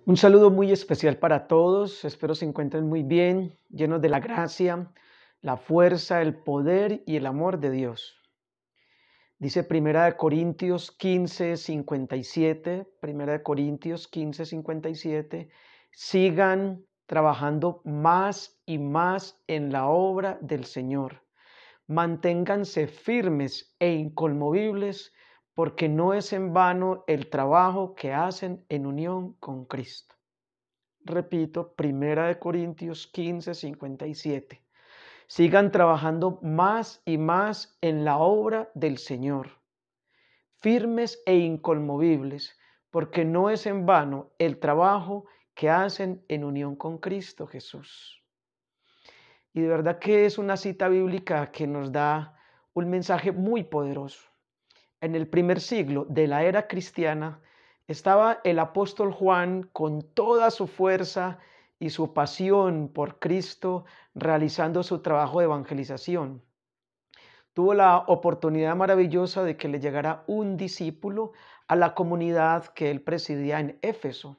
Un saludo muy especial para todos, espero se encuentren muy bien, llenos de la gracia, la fuerza, el poder y el amor de Dios. Dice Primera de Corintios 15:57, Primera de Corintios 15:57, sigan trabajando más y más en la obra del Señor. Manténganse firmes e inconmovibles, porque no es en vano el trabajo que hacen en unión con Cristo. Repito, Primera de Corintios 15:57. Sigan trabajando más y más en la obra del Señor, firmes e inconmovibles, porque no es en vano el trabajo que hacen en unión con Cristo Jesús. Y de verdad que es una cita bíblica que nos da un mensaje muy poderoso. En el primer siglo de la era cristiana estaba el apóstol Juan con toda su fuerza y su pasión por Cristo realizando su trabajo de evangelización. Tuvo la oportunidad maravillosa de que le llegara un discípulo a la comunidad que él presidía en Éfeso.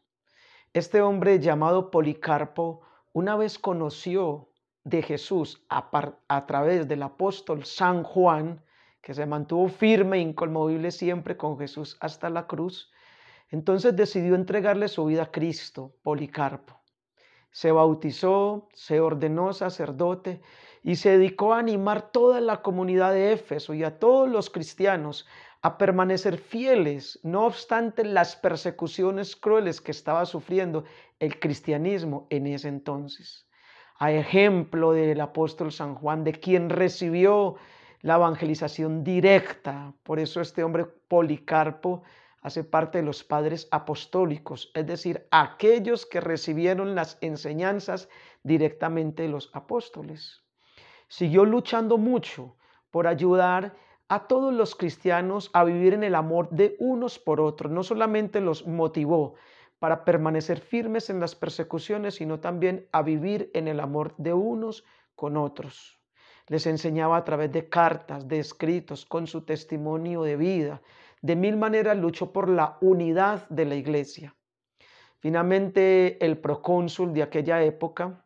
Este hombre llamado Policarpo una vez conoció de Jesús a través del apóstol San Juan, que se mantuvo firme e inconmovible siempre con Jesús hasta la cruz. Entonces decidió entregarle su vida a Cristo, Policarpo. Se bautizó, se ordenó sacerdote y se dedicó a animar toda la comunidad de Éfeso y a todos los cristianos a permanecer fieles, no obstante las persecuciones crueles que estaba sufriendo el cristianismo en ese entonces. A ejemplo del apóstol San Juan, de quien recibió la evangelización directa. Por eso este hombre Policarpo hace parte de los padres apostólicos, es decir, aquellos que recibieron las enseñanzas directamente de los apóstoles. Siguió luchando mucho por ayudar a todos los cristianos a vivir en el amor de unos por otros. No solamente los motivó para permanecer firmes en las persecuciones, sino también a vivir en el amor de unos con otros. Les enseñaba a través de cartas, de escritos, con su testimonio de vida. De mil maneras luchó por la unidad de la iglesia. Finalmente, el procónsul de aquella época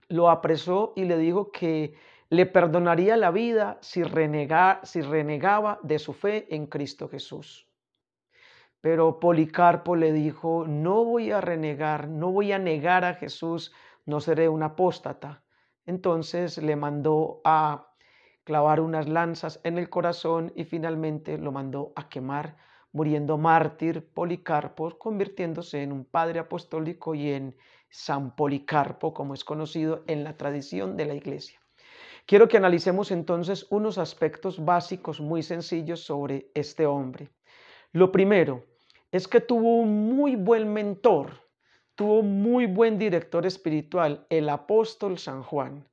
lo apresó y le dijo que le perdonaría la vida si renegaba de su fe en Cristo Jesús. Pero Policarpo le dijo: no voy a renegar, no voy a negar a Jesús, no seré un apóstata. Entonces le mandó a clavar unas lanzas en el corazón y finalmente lo mandó a quemar, muriendo mártir Policarpo, convirtiéndose en un padre apostólico y en San Policarpo, como es conocido en la tradición de la iglesia. Quiero que analicemos entonces unos aspectos básicos muy sencillos sobre este hombre. Lo primero es que tuvo un muy buen mentor, tuvo un muy buen director espiritual, el apóstol San Juan.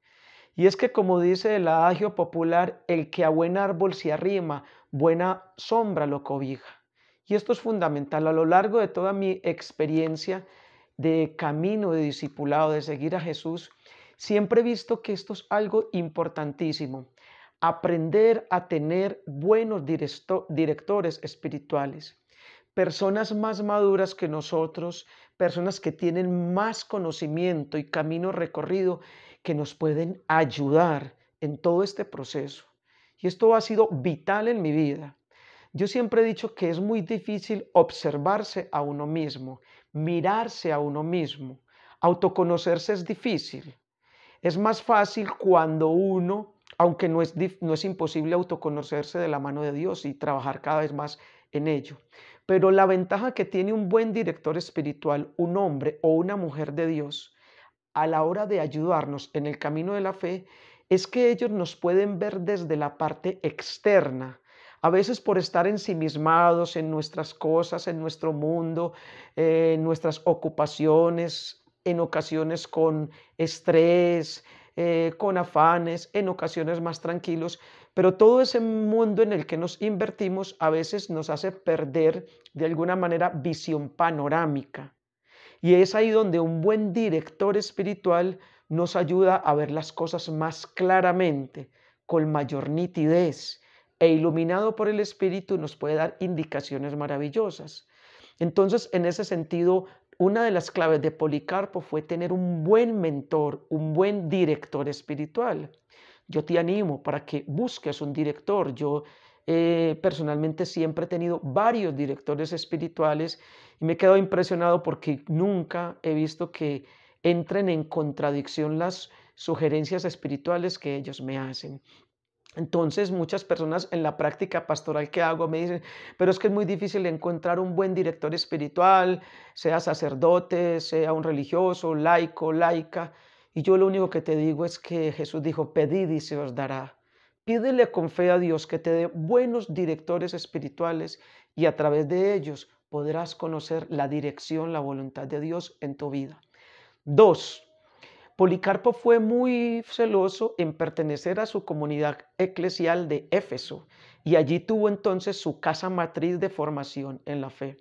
Y es que, como dice el adagio popular, el que a buen árbol se arrima, buena sombra lo cobija. Y esto es fundamental. A lo largo de toda mi experiencia de camino, de discipulado, de seguir a Jesús, siempre he visto que esto es algo importantísimo. Aprender a tener buenos directores espirituales, personas más maduras que nosotros, personas que tienen más conocimiento y camino recorrido que nos pueden ayudar en todo este proceso. Y esto ha sido vital en mi vida. Yo siempre he dicho que es muy difícil observarse a uno mismo, mirarse a uno mismo. Autoconocerse es difícil. Es más fácil cuando uno, aunque no es imposible autoconocerse de la mano de Dios y trabajar cada vez más en ello. Pero la ventaja que tiene un buen director espiritual, un hombre o una mujer de Dios, a la hora de ayudarnos en el camino de la fe, es que ellos nos pueden ver desde la parte externa. A veces por estar ensimismados en nuestras cosas, en nuestro mundo, en nuestras ocupaciones, en ocasiones con estrés, con afanes, en ocasiones más tranquilos, pero todo ese mundo en el que nos invertimos a veces nos hace perder de alguna manera visión panorámica. Y es ahí donde un buen director espiritual nos ayuda a ver las cosas más claramente, con mayor nitidez, e iluminado por el Espíritu nos puede dar indicaciones maravillosas. Entonces, en ese sentido, una de las claves de Policarpo fue tener un buen mentor, un buen director espiritual. Yo te animo para que busques un director. Yo personalmente siempre he tenido varios directores espirituales y me he quedado impresionado porque nunca he visto que entren en contradicción las sugerencias espirituales que ellos me hacen. Entonces, muchas personas en la práctica pastoral que hago me dicen, pero es que es muy difícil encontrar un buen director espiritual, sea sacerdote, sea un religioso, laico, laica. Y yo lo único que te digo es que Jesús dijo, pedid y se os dará. Pídele con fe a Dios que te dé buenos directores espirituales y a través de ellos podrás conocer la dirección, la voluntad de Dios en tu vida. Dos, Policarpo fue muy celoso en pertenecer a su comunidad eclesial de Éfeso y allí tuvo entonces su casa matriz de formación en la fe.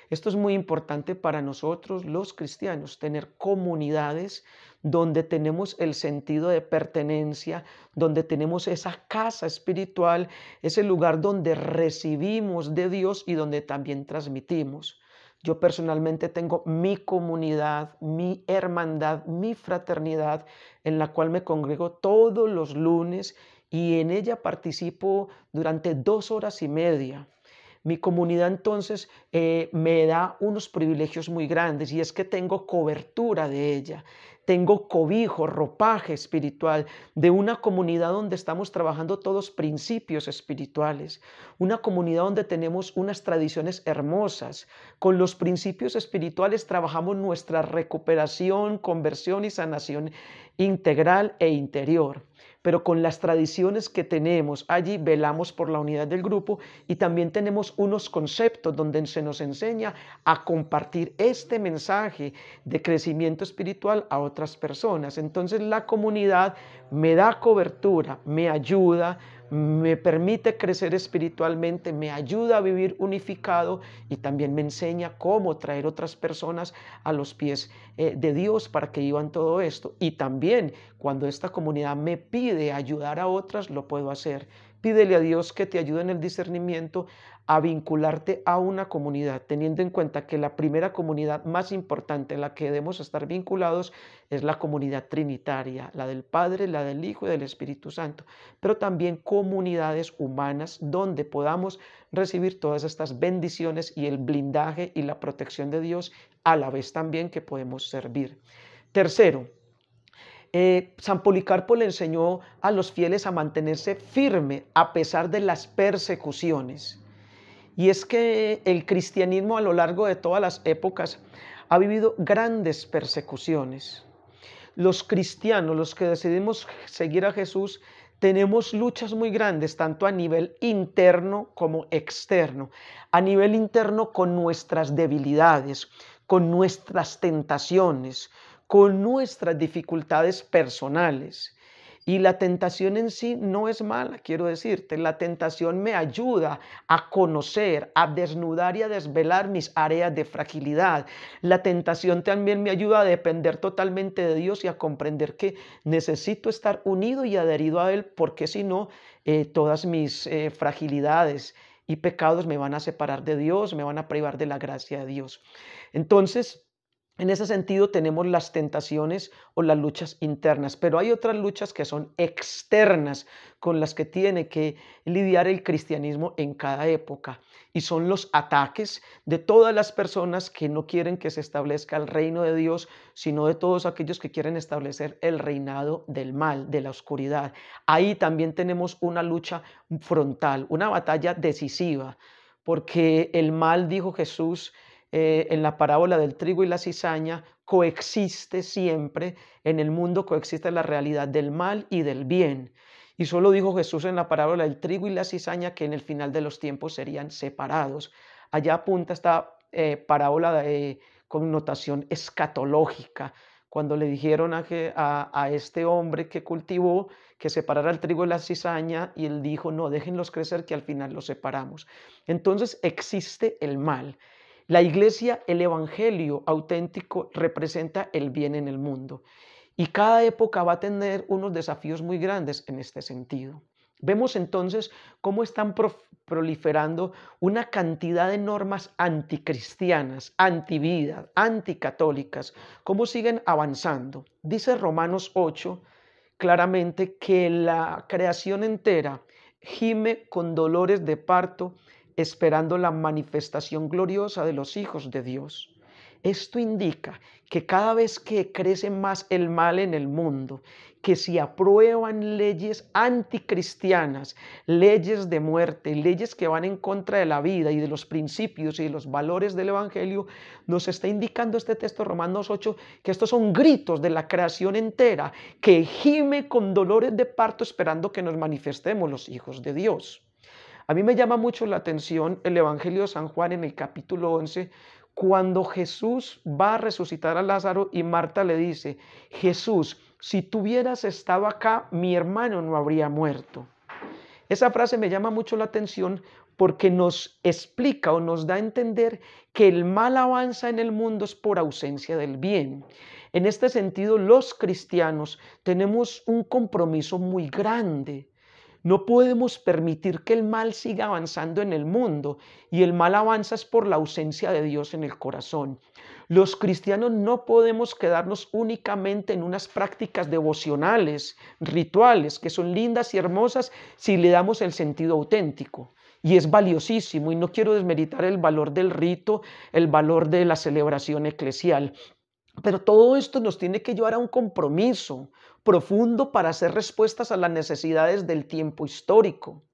Esto es muy importante para nosotros los cristianos, tener comunidades donde tenemos el sentido de pertenencia, donde tenemos esa casa espiritual, ese lugar donde recibimos de Dios y donde también transmitimos. Yo personalmente tengo mi comunidad, mi hermandad, mi fraternidad, en la cual me congrego todos los lunes y en ella participo durante 2 horas y media. Mi comunidad entonces me da unos privilegios muy grandes y es que tengo cobertura de ella, tengo cobijo, ropaje espiritual de una comunidad donde estamos trabajando todos principios espirituales, una comunidad donde tenemos unas tradiciones hermosas. Con los principios espirituales trabajamos nuestra recuperación, conversión y sanación integral e interior. Pero con las tradiciones que tenemos allí velamos por la unidad del grupo y también tenemos unos conceptos donde se nos enseña a compartir este mensaje de crecimiento espiritual a otras personas. Entonces la comunidad me da cobertura, me ayuda, me permite crecer espiritualmente, me ayuda a vivir unificado y también me enseña cómo traer otras personas a los pies de Dios para que vivan todo esto. Y también cuando esta comunidad me pide ayudar a otras, lo puedo hacer. Pídele a Dios que te ayude en el discernimiento a vincularte a una comunidad, teniendo en cuenta que la primera comunidad más importante en la que debemos estar vinculados es la comunidad trinitaria, la del Padre, la del Hijo y del Espíritu Santo, pero también comunidades humanas donde podamos recibir todas estas bendiciones y el blindaje y la protección de Dios, a la vez también que podemos servir. Tercero, San Policarpo le enseñó a los fieles a mantenerse firme a pesar de las persecuciones. Y es que el cristianismo a lo largo de todas las épocas ha vivido grandes persecuciones. Los cristianos, los que decidimos seguir a Jesús, tenemos luchas muy grandes, tanto a nivel interno como externo. A nivel interno con nuestras debilidades, con nuestras tentaciones, con nuestras dificultades personales. Y la tentación en sí no es mala, quiero decirte. La tentación me ayuda a conocer, a desnudar y a desvelar mis áreas de fragilidad. La tentación también me ayuda a depender totalmente de Dios y a comprender que necesito estar unido y adherido a Él, porque si no, todas mis fragilidades y pecados me van a separar de Dios, me van a privar de la gracia de Dios. Entonces, en ese sentido tenemos las tentaciones o las luchas internas, pero hay otras luchas que son externas con las que tiene que lidiar el cristianismo en cada época y son los ataques de todas las personas que no quieren que se establezca el reino de Dios, sino de todos aquellos que quieren establecer el reinado del mal, de la oscuridad. Ahí también tenemos una lucha frontal, una batalla decisiva, porque el mal, dijo Jesús, en la parábola del trigo y la cizaña, coexiste siempre, en el mundo coexiste la realidad del mal y del bien. Y solo dijo Jesús en la parábola del trigo y la cizaña que en el final de los tiempos serían separados. Allá apunta esta parábola de connotación escatológica, cuando le dijeron a este hombre que cultivó que separara el trigo y la cizaña, y él dijo, no, déjenlos crecer que al final los separamos. Entonces existe el mal. La iglesia, el evangelio auténtico, representa el bien en el mundo. Y cada época va a tener unos desafíos muy grandes en este sentido. Vemos entonces cómo están proliferando una cantidad de normas anticristianas, antivida, anticatólicas, cómo siguen avanzando. Dice Romanos 8 claramente que la creación entera gime con dolores de parto, esperando la manifestación gloriosa de los hijos de Dios. Esto indica que cada vez que crece más el mal en el mundo, que si aprueban leyes anticristianas, leyes de muerte, leyes que van en contra de la vida y de los principios y de los valores del Evangelio, nos está indicando este texto Romanos 8 que estos son gritos de la creación entera que gime con dolores de parto esperando que nos manifestemos los hijos de Dios. A mí me llama mucho la atención el Evangelio de San Juan en el capítulo 11, cuando Jesús va a resucitar a Lázaro y Marta le dice: Jesús, si tú hubieras estado acá, mi hermano no habría muerto. Esa frase me llama mucho la atención porque nos explica o nos da a entender que el mal avanza en el mundo es por ausencia del bien. En este sentido, los cristianos tenemos un compromiso muy grande. No podemos permitir que el mal siga avanzando en el mundo, y el mal avanza es por la ausencia de Dios en el corazón. Los cristianos no podemos quedarnos únicamente en unas prácticas devocionales, rituales, que son lindas y hermosas si le damos el sentido auténtico. Y es valiosísimo, y no quiero desmeritar el valor del rito, el valor de la celebración eclesial. Pero todo esto nos tiene que llevar a un compromiso profundo para hacer respuestas a las necesidades del tiempo histórico.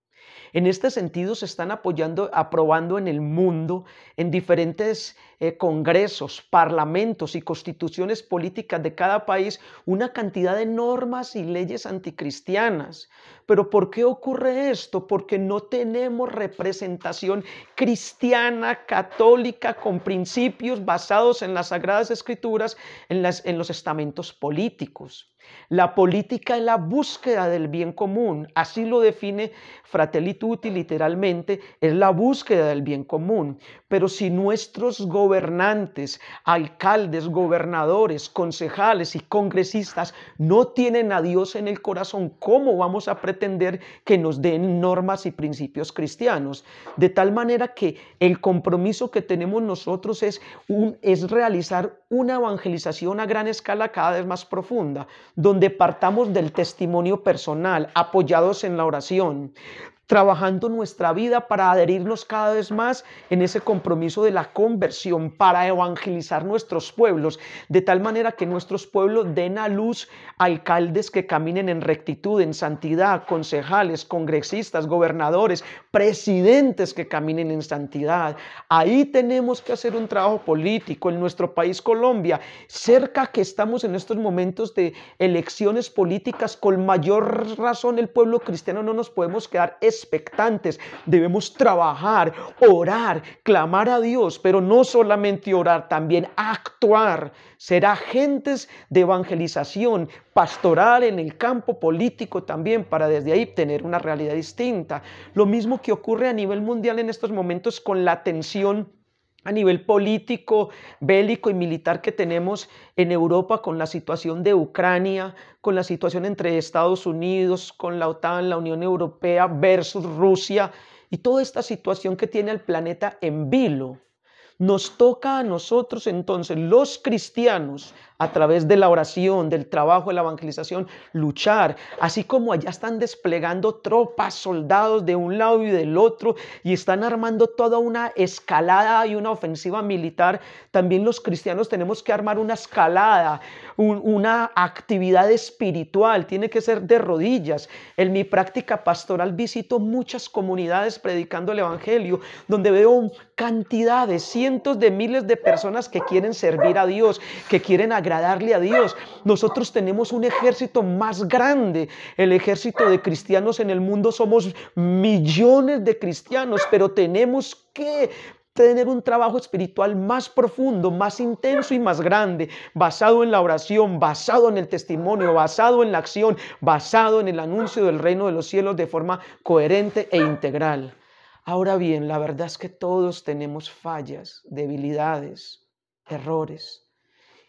En este sentido se están aprobando en el mundo, en diferentes congresos, parlamentos y constituciones políticas de cada país, una cantidad de normas y leyes anticristianas. ¿Pero por qué ocurre esto? Porque no tenemos representación cristiana, católica, con principios basados en las Sagradas Escrituras, en los estamentos políticos. La política es la búsqueda del bien común, así lo define Fratelli Tutti literalmente, es la búsqueda del bien común. Pero si nuestros gobernantes, alcaldes, gobernadores, concejales y congresistas no tienen a Dios en el corazón, ¿cómo vamos a pretender que nos den normas y principios cristianos? De tal manera que el compromiso que tenemos nosotros es realizar una evangelización a gran escala cada vez más profunda, donde partamos del testimonio personal, apoyados en la oración, trabajando nuestra vida para adherirnos cada vez más en ese compromiso de la conversión, para evangelizar nuestros pueblos, de tal manera que nuestros pueblos den a luz alcaldes que caminen en rectitud, en santidad, concejales, congresistas, gobernadores, presidentes que caminen en santidad. Ahí tenemos que hacer un trabajo político en nuestro país Colombia, cerca que estamos en estos momentos de elecciones políticas. Con mayor razón el pueblo cristiano no nos podemos quedar expectantes, debemos trabajar, orar, clamar a Dios, pero no solamente orar, también actuar, ser agentes de evangelización, pastoral en el campo político también, para desde ahí tener una realidad distinta. Lo mismo que ocurre a nivel mundial en estos momentos con la tensión a nivel político, bélico y militar que tenemos en Europa, con la situación de Ucrania, con la situación entre Estados Unidos, con la OTAN, la Unión Europea versus Rusia, y toda esta situación que tiene al planeta en vilo. Nos toca a nosotros entonces, los cristianos, a través de la oración, del trabajo, de la evangelización, luchar, así como allá están desplegando tropas, soldados de un lado y del otro, y están armando toda una escalada y una ofensiva militar. También los cristianos tenemos que armar una escalada, una actividad espiritual, tiene que ser de rodillas. En mi práctica pastoral visito muchas comunidades predicando el evangelio, donde veo cantidades, cientos de miles de personas que quieren servir a Dios, que quieren agradarle a Dios. Nosotros tenemos un ejército más grande, el ejército de cristianos en el mundo. Somos millones de cristianos, pero tenemos que tener un trabajo espiritual más profundo, más intenso y más grande, basado en la oración, basado en el testimonio, basado en la acción, basado en el anuncio del reino de los cielos de forma coherente e integral. Ahora bien, la verdad es que todos tenemos fallas, debilidades, errores.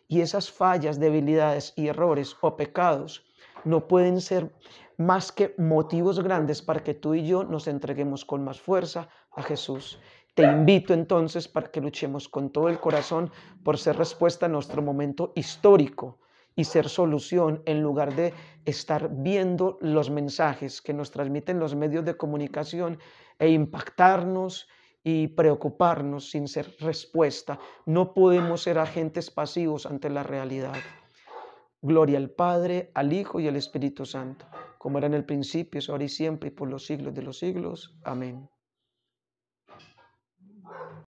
Y esas fallas, debilidades y errores o pecados no pueden ser más que motivos grandes para que tú y yo nos entreguemos con más fuerza a Jesús. Te invito entonces para que luchemos con todo el corazón por ser respuesta a nuestro momento histórico y ser solución en lugar de estar viendo los mensajes que nos transmiten los medios de comunicación e impactarnos y preocuparnos sin ser respuesta. No podemos ser agentes pasivos ante la realidad. Gloria al Padre, al Hijo y al Espíritu Santo, como era en el principio, es ahora y siempre, y por los siglos de los siglos. Amén.